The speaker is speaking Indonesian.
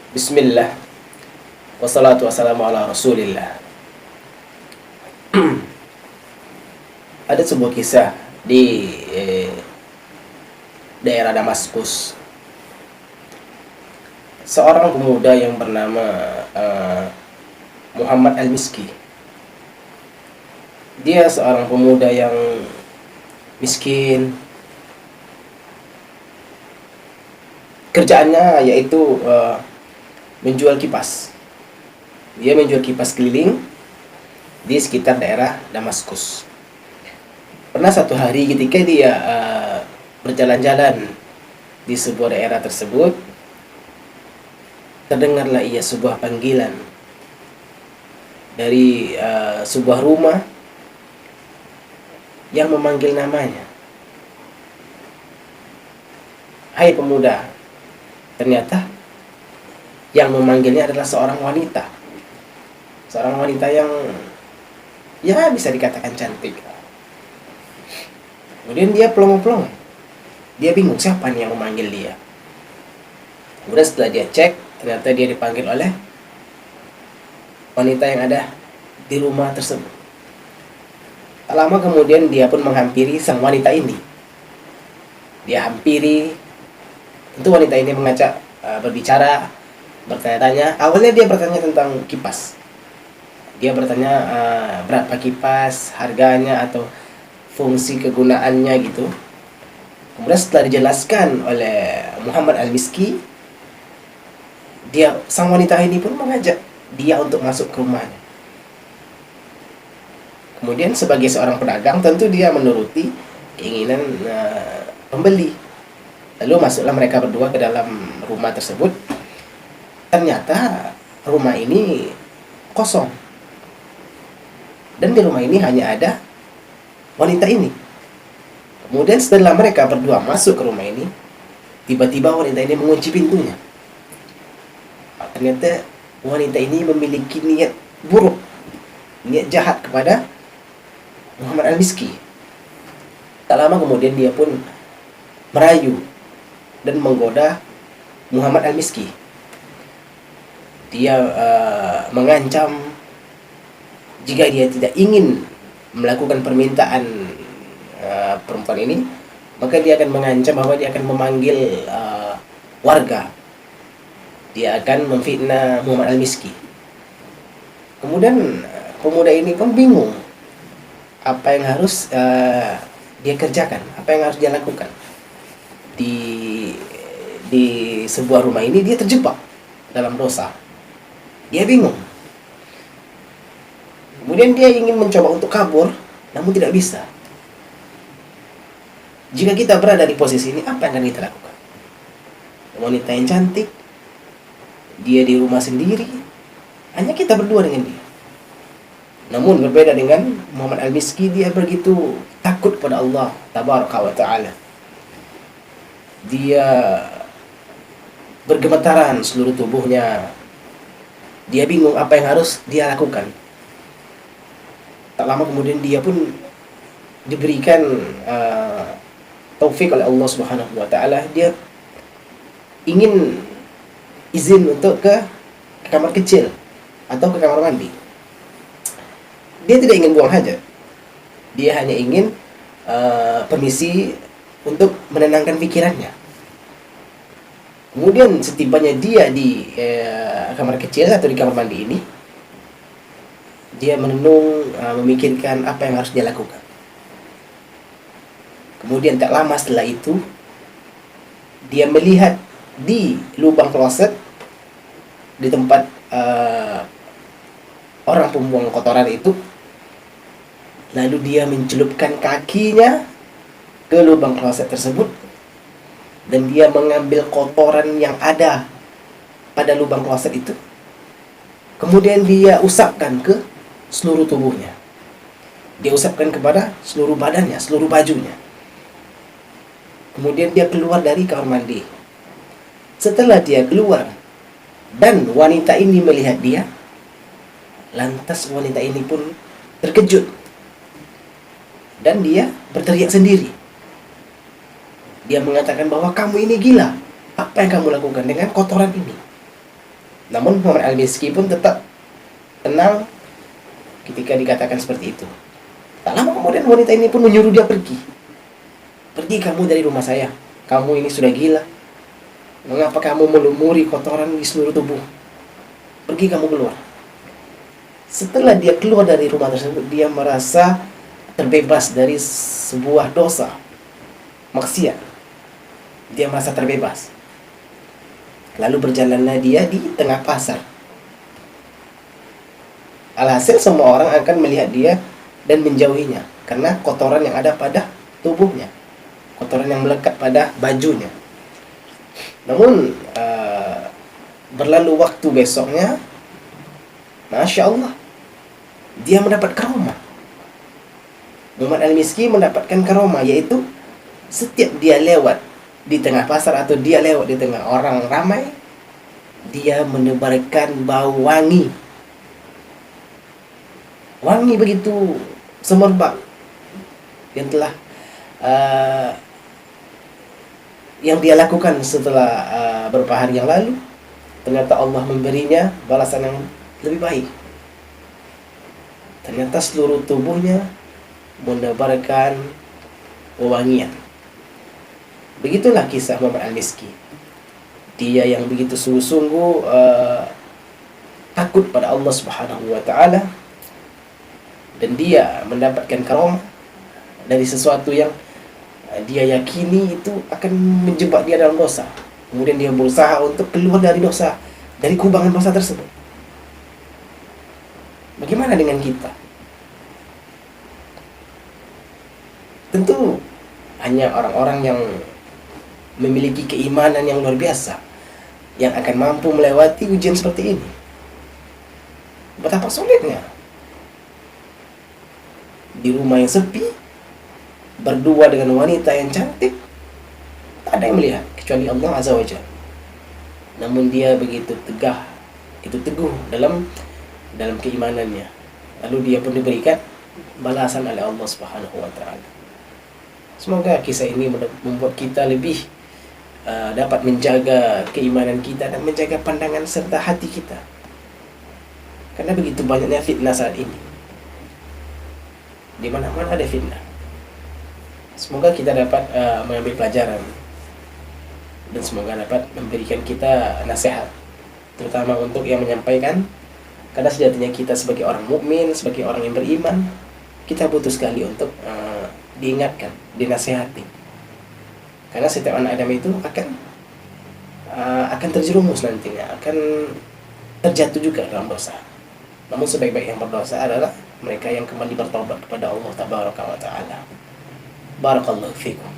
Bismillah, wassalatu wassalamu ala rasulillah. Ada sebuah kisah di daerah Damaskus. Seorang pemuda yang bernama Muhammad Al-Miski. Dia seorang pemuda yang miskin. Kerjaannya yaitu menjual kipas. Dia menjual kipas keliling di sekitar daerah Damaskus. Pernah satu hari ketika dia berjalan-jalan di sebuah daerah tersebut, terdengarlah ia sebuah panggilan dari sebuah rumah yang memanggil namanya. Hai pemuda. Ternyata yang memanggilnya adalah seorang wanita. Seorang wanita yang ya bisa dikatakan cantik. Kemudian dia pelongo-pelongo. Dia bingung siapa nih yang memanggil dia. Kemudian setelah dia cek, ternyata dia dipanggil oleh wanita yang ada di rumah tersebut. Tak lama kemudian dia pun menghampiri sang wanita ini. Dia hampiri. Tentu wanita ini mengajak berbicara, bertanya-tanya. Awalnya dia bertanya tentang kipas. Dia bertanya berapa kipas, harganya atau fungsi kegunaannya gitu. Kemudian setelah dijelaskan oleh Muhammad Al-Miski, sang wanita ini pun mengajak dia untuk masuk ke rumahnya. Kemudian sebagai seorang pedagang tentu dia menuruti keinginan pembeli. Lalu masuklah mereka berdua ke dalam rumah tersebut. Ternyata rumah ini kosong. Dan di rumah ini hanya ada wanita ini. Kemudian setelah mereka berdua masuk ke rumah ini, tiba-tiba wanita ini mengunci pintunya. Ternyata wanita ini memiliki niat buruk, niat jahat kepada Muhammad Al-Miski. Tak lama kemudian dia pun merayu dan menggoda Muhammad Al-Miski. Dia mengancam jika dia tidak ingin melakukan permintaan perempuan ini, maka dia akan mengancam bahwa dia akan memanggil warga. Dia akan memfitnah Muhammad Al-Miski. Kemudian pemuda ini pun bingung apa yang harus dia kerjakan, apa yang harus dia lakukan. Di sebuah rumah ini dia terjebak dalam dosa. Dia bingung. Kemudian dia ingin mencoba untuk kabur, namun tidak bisa. Jika kita berada di posisi ini, apa yang akan kita lakukan? Wanita yang cantik, dia di rumah sendiri, hanya kita berdua dengan dia. Namun berbeda dengan Muhammad Al-Miski, dia begitu takut pada Allah Tabaraka wa Ta'ala. Dia bergemetaran seluruh tubuhnya. Dia bingung apa yang harus dia lakukan. Tak lama kemudian dia pun diberikan taufik oleh Allah Subhanahu wa Ta'ala. Dia ingin izin untuk ke kamar kecil atau ke kamar mandi. Dia tidak ingin buang hajat. Dia hanya ingin permisi untuk menenangkan pikirannya. Kemudian setibanya dia di kamar kecil atau di kamar mandi ini, dia menenung, memikirkan apa yang harus dia lakukan. Kemudian tak lama setelah itu, dia melihat di lubang kloset, di tempat orang pembuang kotoran itu. Lalu dia mencelupkan kakinya ke lubang kloset tersebut, dan dia mengambil kotoran yang ada pada lubang kloset itu. Kemudian dia usapkan ke seluruh tubuhnya. Dia usapkan kepada seluruh badannya, seluruh bajunya. Kemudian dia keluar dari kamar mandi. Setelah dia keluar dan wanita ini melihat dia, lantas wanita ini pun terkejut. Dan dia berteriak sendiri. Dia mengatakan bahwa kamu ini gila. Apa yang kamu lakukan dengan kotoran ini? Namun Muhammad Al-Miski pun tetap tenang ketika dikatakan seperti itu. Tak lama kemudian wanita ini pun menyuruh dia pergi. Pergi kamu dari rumah saya. Kamu ini sudah gila. Mengapa kamu melumuri kotoran di seluruh tubuh? Pergi kamu keluar. Setelah dia keluar dari rumah tersebut, dia merasa terbebas dari sebuah dosa, maksiat. Dia merasa terbebas. Lalu berjalanlah dia di tengah pasar. Alhasil semua orang akan melihat dia dan menjauhinya karena kotoran yang ada pada tubuhnya, kotoran yang melekat pada bajunya. Namun berlalu waktu besoknya, Masya Allah, dia mendapat karomah. Muhammad Al-Miski mendapatkan karomah, yaitu setiap dia lewat di tengah pasar atau dia lewat di tengah orang ramai, dia menebarkan bau wangi. Wangi begitu semerbak yang telah yang dia lakukan setelah beberapa hari yang lalu. Ternyata Allah memberinya balasan yang lebih baik. Ternyata seluruh tubuhnya menebarkan wewangian. Begitulah kisah Muhammad Al-Miski. Dia yang begitu sungguh-sungguh takut pada Allah Subhanahu wa taala, dan dia mendapatkan karomah dari sesuatu yang dia yakini itu akan menjebak dia dalam dosa. Kemudian dia berusaha untuk keluar dari dosa, dari kubangan dosa tersebut. Bagaimana dengan kita? Tentu hanya orang-orang yang memiliki keimanan yang luar biasa yang akan mampu melewati ujian seperti ini. Betapa sulitnya di rumah yang sepi, berdua dengan wanita yang cantik, tak ada yang melihat kecuali Allah Azza wa Jalla. Namun dia begitu teguh dalam keimanannya. Lalu dia pun diberikan balasan oleh Allah Subhanahu wa taala. Semoga kisah ini membuat kita lebih dapat menjaga keimanan kita dan menjaga pandangan serta hati kita. Karena begitu banyaknya fitnah saat ini. Di mana-mana ada fitnah. Semoga kita dapat mengambil pelajaran dan semoga dapat memberikan kita nasihat, terutama untuk yang menyampaikan. Karena sejatinya kita sebagai orang mukmin, sebagai orang yang beriman, kita butuh sekali untuk diingatkan, dinasihati. Karena setiap anak Adam itu akan terjerumus nantinya, akan terjatuh juga dalam dosa. Namun sebaik-baik yang berdosa adalah mereka yang kembali bertobat kepada Allah Tabaraka wa Ta'ala. Barakallahu fikum.